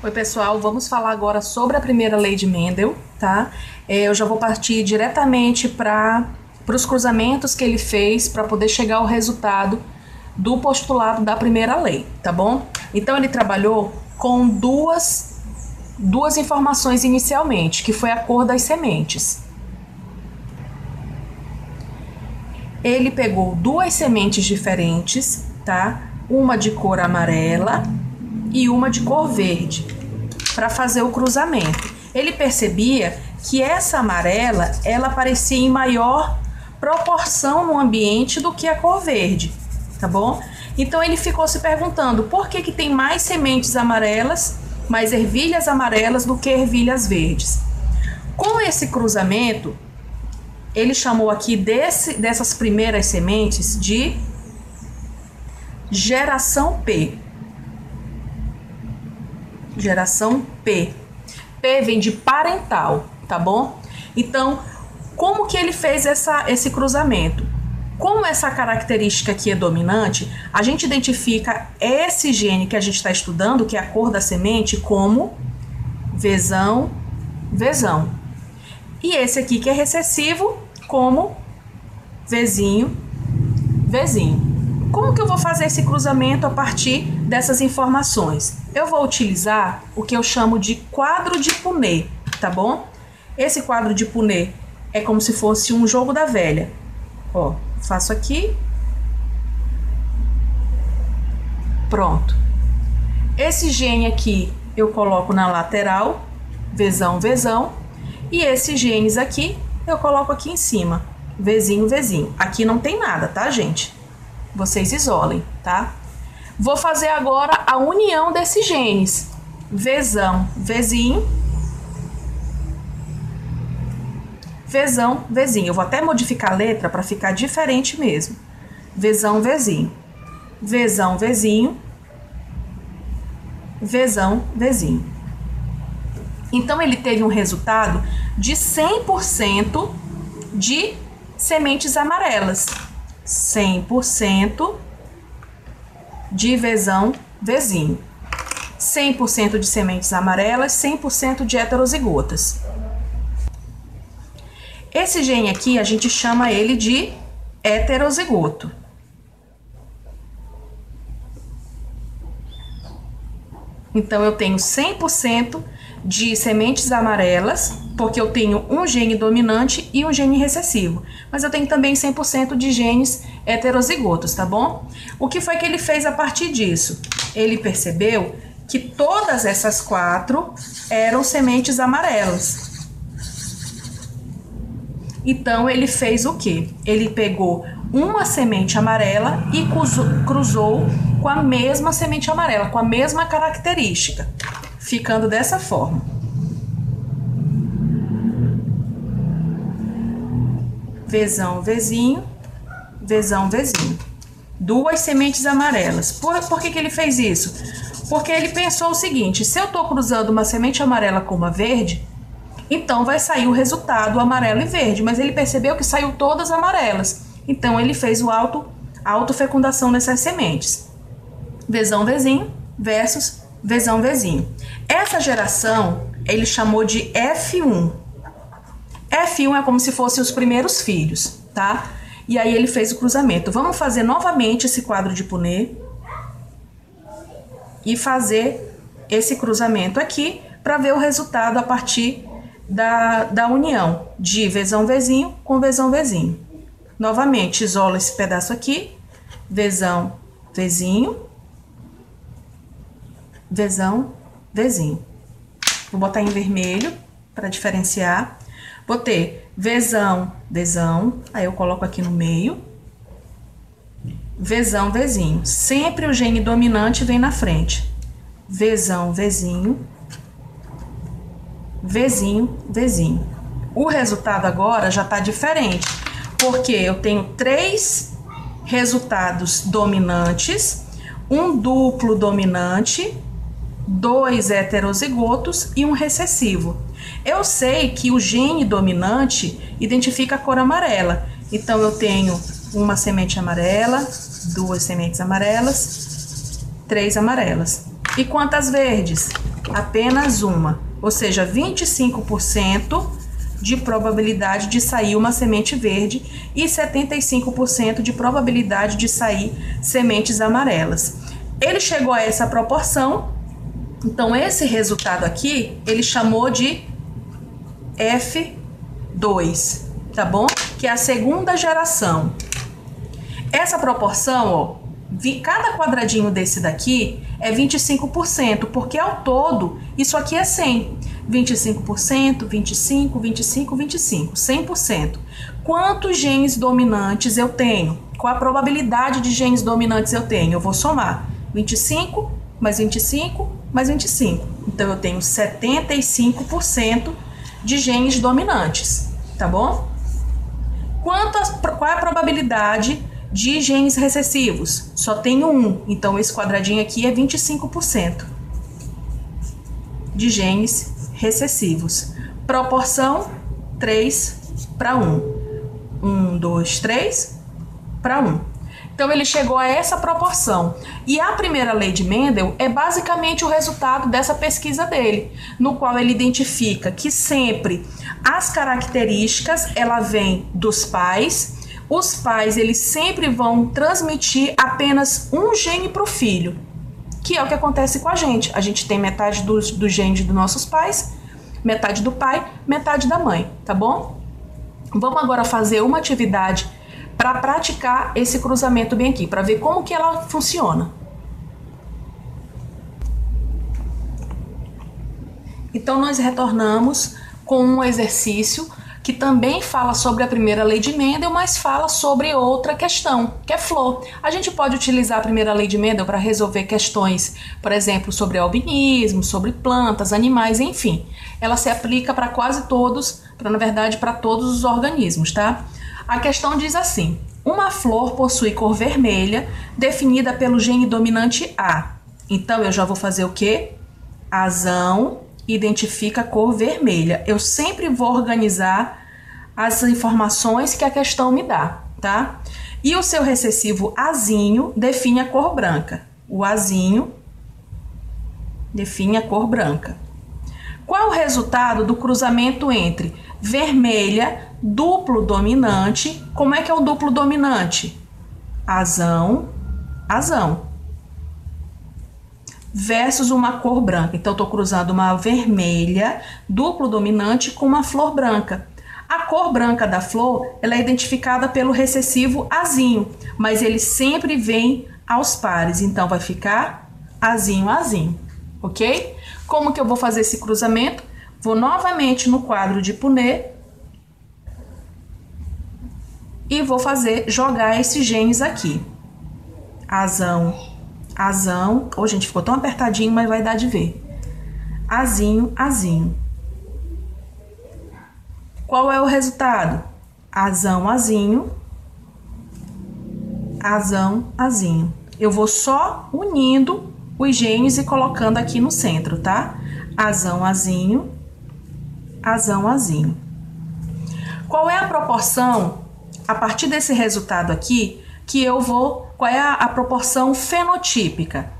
Oi pessoal, vamos falar agora sobre a primeira lei de Mendel, tá? Eu já vou partir diretamente para os cruzamentos que ele fez para poder chegar ao resultado do postulado da primeira lei, tá bom? Então ele trabalhou com duas informações inicialmente, que foi a cor das sementes. Ele pegou duas sementes diferentes, tá? Uma de cor amarela e uma de cor verde, para fazer o cruzamento. Ele percebia que essa amarela, ela aparecia em maior proporção no ambiente do que a cor verde, tá bom? Então ele ficou se perguntando por que tem mais sementes amarelas, mais ervilhas amarelas do que ervilhas verdes. Com esse cruzamento, ele chamou aqui dessas primeiras sementes de geração P. Geração P. P vem de parental, tá bom? Então, como que ele fez esse cruzamento? Como essa característica aqui é dominante, a gente identifica esse gene que a gente está estudando, que é a cor da semente, como Vzão, Vzão. E esse aqui que é recessivo, como Vzinho, Vzinho. Como que eu vou fazer esse cruzamento a partir dessas informações? Eu vou utilizar o que eu chamo de quadro de Punnett, tá bom? Esse quadro de Punnett é como se fosse um jogo da velha. Ó, faço aqui. Pronto. Esse gene aqui eu coloco na lateral, Vzão, Vzão. E esses genes aqui eu coloco aqui em cima, Vzinho, Vzinho. Aqui não tem nada, tá, gente? Vocês isolem, tá? Vou fazer agora a união desses genes. Vzão, Vzinho. Vzão, Vzinho. Eu vou até modificar a letra para ficar diferente mesmo. Vzão, Vzinho. Vzão, Vzinho. Vzão, Vzinho. Então, ele teve um resultado de 100% de sementes amarelas. 100% de Vzão, Vzinho. 100% de sementes amarelas, 100% de heterozigotas. Esse gene aqui, a gente chama ele de heterozigoto. Então, eu tenho 100% de sementes amarelas, porque eu tenho um gene dominante e um gene recessivo. Mas eu tenho também 100% de genes heterozigotos, tá bom? O que foi que ele fez a partir disso? Ele percebeu que todas essas quatro eram sementes amarelas. Então, ele fez o quê? Ele pegou uma semente amarela e cruzou com a mesma semente amarela, com a mesma característica, ficando dessa forma. Vzão, Vzinho, Vzão, Vzinho. Duas sementes amarelas. Por que ele fez isso? Porque ele pensou o seguinte: se eu estou cruzando uma semente amarela com uma verde, então vai sair o resultado amarelo e verde. Mas ele percebeu que saiu todas amarelas. Então ele fez a autofecundação nessas sementes. Vzão, Vzinho versus Vzão, Vzinho. Essa geração ele chamou de F1. F1 é como se fossem os primeiros filhos, tá? E aí ele fez o cruzamento. Vamos fazer novamente esse quadro de Punnett e fazer esse cruzamento aqui para ver o resultado a partir da união de Vzão, Vzinho com Vzão, Vzinho. Novamente, isolo esse pedaço aqui, Vzão, Vzinho, Vzão, Vzinho. Vou botar em vermelho para diferenciar. Vou ter Vzão, Vzão, aí eu coloco aqui no meio, Vzão, Vzinho. Sempre o gene dominante vem na frente. Vzão, Vzinho, Vzinho, Vzinho. O resultado agora já está diferente, porque eu tenho 3 resultados dominantes, um duplo dominante, 2 heterozigotos e um recessivo. Eu sei que o gene dominante identifica a cor amarela. Então, eu tenho uma semente amarela, 2 sementes amarelas, 3 amarelas. E quantas verdes? apenas uma, ou seja, 25% de probabilidade de sair uma semente verde e 75% de probabilidade de sair sementes amarelas. Ele chegou a essa proporção, então esse resultado aqui ele chamou de F2, tá bom? Que é a segunda geração. Essa proporção, ó, cada quadradinho desse daqui é 25%, porque ao todo isso aqui é 100. 25%, 25, 25, 25, 100%. Quantos genes dominantes eu tenho? Qual a probabilidade de genes dominantes eu tenho? Eu vou somar 25 mais 25 mais 25. Então eu tenho 75% de genes dominantes, tá bom? Qual é a probabilidade de genes recessivos? Só tenho um, então esse quadradinho aqui é 25% de genes recessivos. Proporção 3:1. 1, 2, 3:1. Então ele chegou a essa proporção. E a primeira lei de Mendel é basicamente o resultado dessa pesquisa dele, no qual ele identifica que sempre as características ela vem dos pais. Os pais eles sempre vão transmitir apenas um gene para o filho, que é o que acontece com a gente. A gente tem metade dos genes dos nossos pais, metade do pai, metade da mãe, tá bom? Vamos agora fazer uma atividade para praticar esse cruzamento bem aqui, para ver como que ela funciona. Então nós retornamos com um exercício que também fala sobre a primeira lei de Mendel, mas fala sobre outra questão, que é flor. A gente pode utilizar a primeira lei de Mendel para resolver questões, por exemplo, sobre albinismo, sobre plantas, animais, enfim. Ela se aplica para quase todos, na verdade, para todos os organismos, tá? A questão diz assim: uma flor possui cor vermelha, definida pelo gene dominante A. Então, eu já vou fazer o quê? Azão identifica a cor vermelha. Eu sempre vou organizar as informações que a questão me dá, tá? E o seu recessivo Azinho define a cor branca. O Azinho define a cor branca. Qual é o resultado do cruzamento entre vermelha, duplo dominante? Como é que é o duplo dominante? Azão, azão. Versus uma cor branca. Então, eu estou cruzando uma vermelha, duplo dominante, com uma flor branca. A cor branca da flor, ela é identificada pelo recessivo Azinho, mas ele sempre vem aos pares. Então, vai ficar Azinho, Azinho, ok? Como que eu vou fazer esse cruzamento? Vou novamente no quadro de Punnett e vou jogar esses genes aqui. Azão, azão. Oh, gente, ficou tão apertadinho, mas vai dar de ver. Azinho, azinho. Qual é o resultado? Azão, azinho. Azão, azinho. Eu vou só unindo os genes e colocando aqui no centro, tá? Azão, azinho. Azão, azinho. Qual é a proporção, a partir desse resultado aqui, que eu vou... Qual é a proporção fenotípica?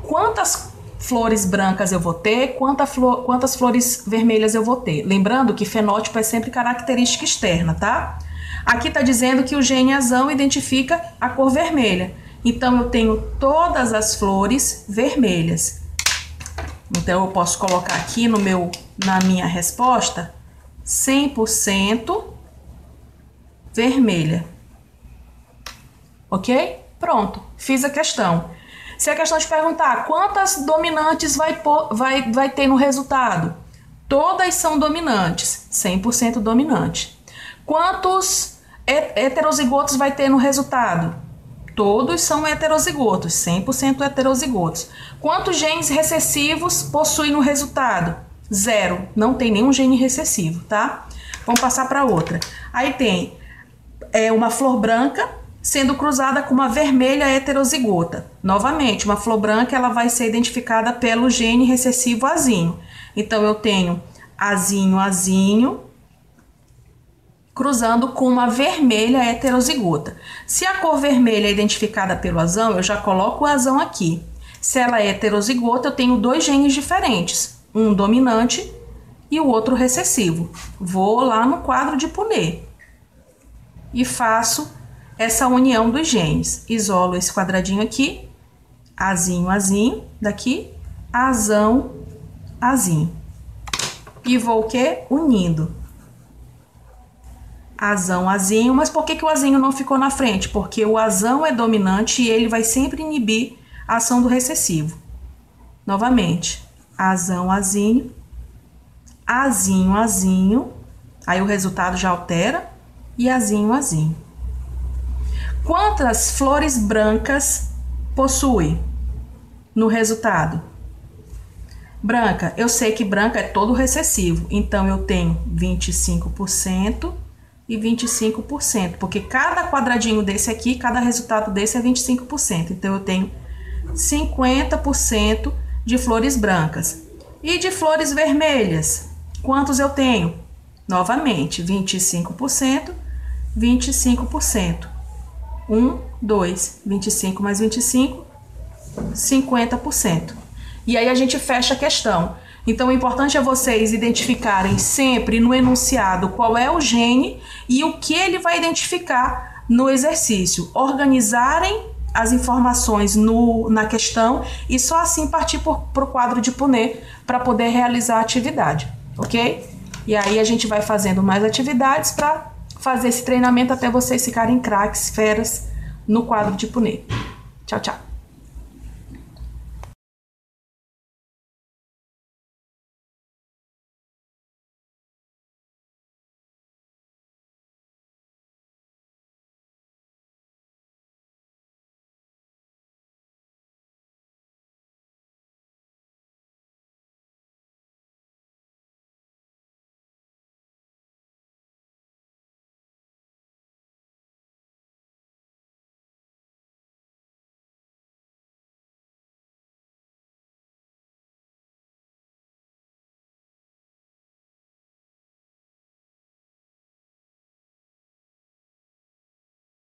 Quantas flores brancas eu vou ter, quantas flores vermelhas eu vou ter? Lembrando que fenótipo é sempre característica externa, tá? Aqui tá dizendo que o gene azão identifica a cor vermelha. Então, eu tenho todas as flores vermelhas. Então, eu posso colocar aqui na minha resposta 100% vermelha. Ok? Pronto, fiz a questão. Se a questão te perguntar quantas dominantes vai ter no resultado, todas são dominantes, 100% dominante. Quantos heterozigotos vai ter no resultado? Todos são heterozigotos, 100% heterozigotos. Quantos genes recessivos possui no resultado? 0, não tem nenhum gene recessivo, tá? Vamos passar para outra. Aí tem uma flor branca sendo cruzada com uma vermelha heterozigota. Novamente, uma flor branca ela vai ser identificada pelo gene recessivo azinho. Então, eu tenho azinho, azinho, cruzando com uma vermelha heterozigota. Se a cor vermelha é identificada pelo azão, eu já coloco o azão aqui. Se ela é heterozigota, eu tenho dois genes diferentes, um dominante e o outro recessivo. Vou lá no quadro de Punnett e faço essa união dos genes. Isolo esse quadradinho aqui, Azinho, Azinho, daqui, Azão, Azinho. E vou o quê? Unindo. Azão, Azinho. Mas por que o Azinho não ficou na frente? Porque o Azão é dominante e ele vai sempre inibir a ação do recessivo. Novamente, Azão, Azinho, Azinho, Azinho. Aí o resultado já altera. E Azinho, Azinho. Quantas flores brancas possui no resultado? Branca, eu sei que branca é todo recessivo, então eu tenho 25% e 25%, porque cada quadradinho desse aqui, cada resultado desse é 25%, então eu tenho 50% de flores brancas. E de flores vermelhas, quantos eu tenho? Novamente, 25%, 25%. 1, 2, 25 mais 25, 50%. E aí a gente fecha a questão. Então, o importante é vocês identificarem sempre no enunciado qual é o gene e o que ele vai identificar no exercício. Organizarem as informações na questão e só assim partir para o quadro de Punnett para poder realizar a atividade, ok? E aí a gente vai fazendo mais atividades para fazer esse treinamento até vocês ficarem craques, feras no quadro de Punnett. Tchau, tchau.